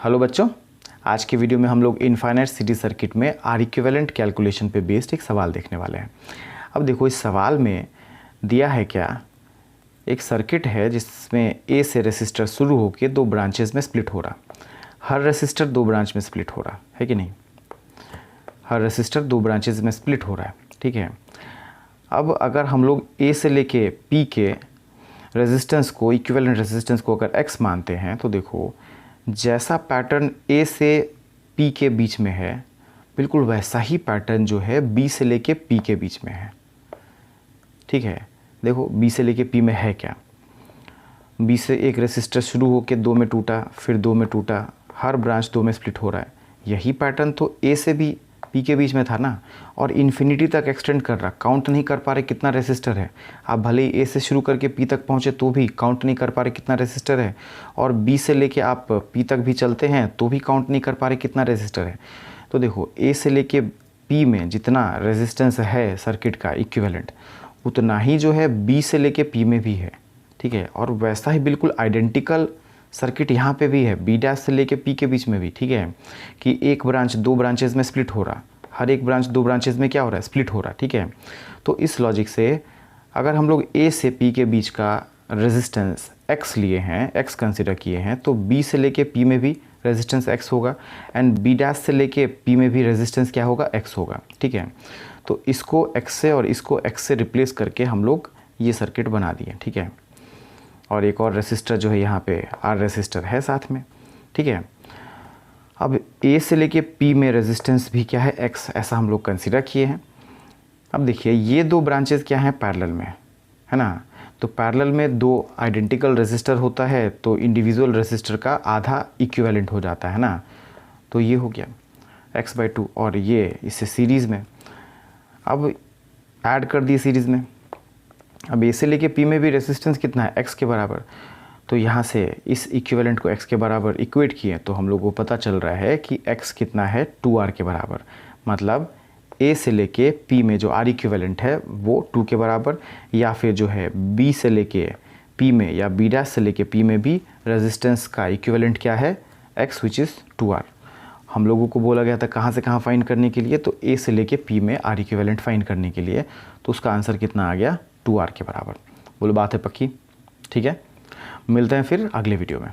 Hello बच्चों, आज के वीडियो में हम लोग इनफाइनाइट सीरीज सर्किट में आर इक्विवेलेंट कैलकुलेशन पे बेस्ड एक सवाल देखने वाले हैं। अब देखो, इस सवाल में दिया है क्या, एक सर्किट है जिसमें ए से रेसिस्टर शुरू होकर दो ब्रांचेज में स्प्लिट हो रहा। हर रेसिस्टर दो ब्रांच में स्प्लिट हो रहा है कि नहीं। हर रेसिस्टर दो ब्रांचेज में स्प्लिट हो रहा है, ठीक है। अब अगर हम लोग ए से लेके पी के रेजिस्टेंस को, इक्विवेलेंट रेजिस्टेंस को अगर एक्स मानते हैं, तो देखो जैसा पैटर्न ए से पी के बीच में है, बिल्कुल वैसा ही पैटर्न जो है बी से लेके पी के बीच में है, ठीक है। देखो बी से लेके पी में है क्या, बी से एक रेसिस्टर शुरू होकर दो में टूटा, फिर दो में टूटा, हर ब्रांच दो में स्प्लिट हो रहा है। यही पैटर्न तो ए से भी पी के बीच में था ना, और इन्फिनिटी तक एक्सटेंड कर रहा। काउंट नहीं कर पा रहे कितना रेसिस्टर है। आप भले ही ए से शुरू करके पी तक पहुँचे तो भी काउंट नहीं कर पा रहे कितना रेसिस्टर है, और बी से लेके आप पी तक भी चलते हैं तो भी काउंट नहीं कर पा रहे कितना रेसिस्टर है। तो देखो ए से लेके पी में जितना रेजिस्टेंस है सर्किट का इक्विवेलेंट, उतना ही जो है बी से लेके पी में भी है, ठीक है। और वैसा ही बिल्कुल आइडेंटिकल सर्किट यहाँ पे भी है, बी डैश से लेके पी के बीच में भी, ठीक है, कि एक ब्रांच दो ब्रांचेज में स्प्लिट हो रहा। हर एक ब्रांच दो ब्रांचेज में क्या हो रहा है, स्प्लिट हो रहा, ठीक है। तो इस लॉजिक से अगर हम लोग ए से पी के बीच का रेजिस्टेंस एक्स लिए हैं, एक्स कंसिडर किए हैं, तो बी से लेके पी में भी रेजिस्टेंस एक्स होगा, एंड बी डैश से लेके पी में भी रेजिस्टेंस क्या होगा, एक्स होगा, ठीक है। तो इसको एक्स से और इसको एक्स से रिप्लेस करके हम लोग ये सर्किट बना दिए, ठीक है। और एक और रेसिस्टर जो है यहाँ पे आर रेसिस्टर है साथ में, ठीक है। अब ए से लेके पी में रेजिस्टेंस भी क्या है, एक्स, ऐसा हम लोग कंसिडर किए हैं। अब देखिए ये दो ब्रांचेस क्या हैं, पैरेलल में है ना। तो पैरेलल में दो आइडेंटिकल रेसिस्टर होता है तो इंडिविजुअल रेसिस्टर का आधा इक्विवेलेंट हो जाता है ना। तो ये हो गया x/2, और ये इससे सीरीज़ में अब ऐड कर दिए सीरीज़ में। अब ए से लेके पी में भी रेसिस्टेंस कितना है, x के बराबर। तो यहाँ से इस इक्विवेलेंट को x के बराबर इक्वेट किए तो हम लोग को पता चल रहा है कि x कितना है, 2r के बराबर। मतलब a से लेके p में जो r इक्विवेलेंट है वो 2 के बराबर, या फिर जो है b से लेके p में या b डैश से लेके p में भी रेजिस्टेंस का इक्विवेलेंट क्या है, x, विच इज़ 2r। हम लोगों को बोला गया था कहाँ से कहाँ फाइंड करने के लिए, तो a से लेके p में r इक्विवेलेंट फाइंड करने के लिए। तो उसका आंसर कितना आ गया, 2r के बराबर। बोलो बात है पक्की, ठीक है। मिलते हैं फिर अगले वीडियो में।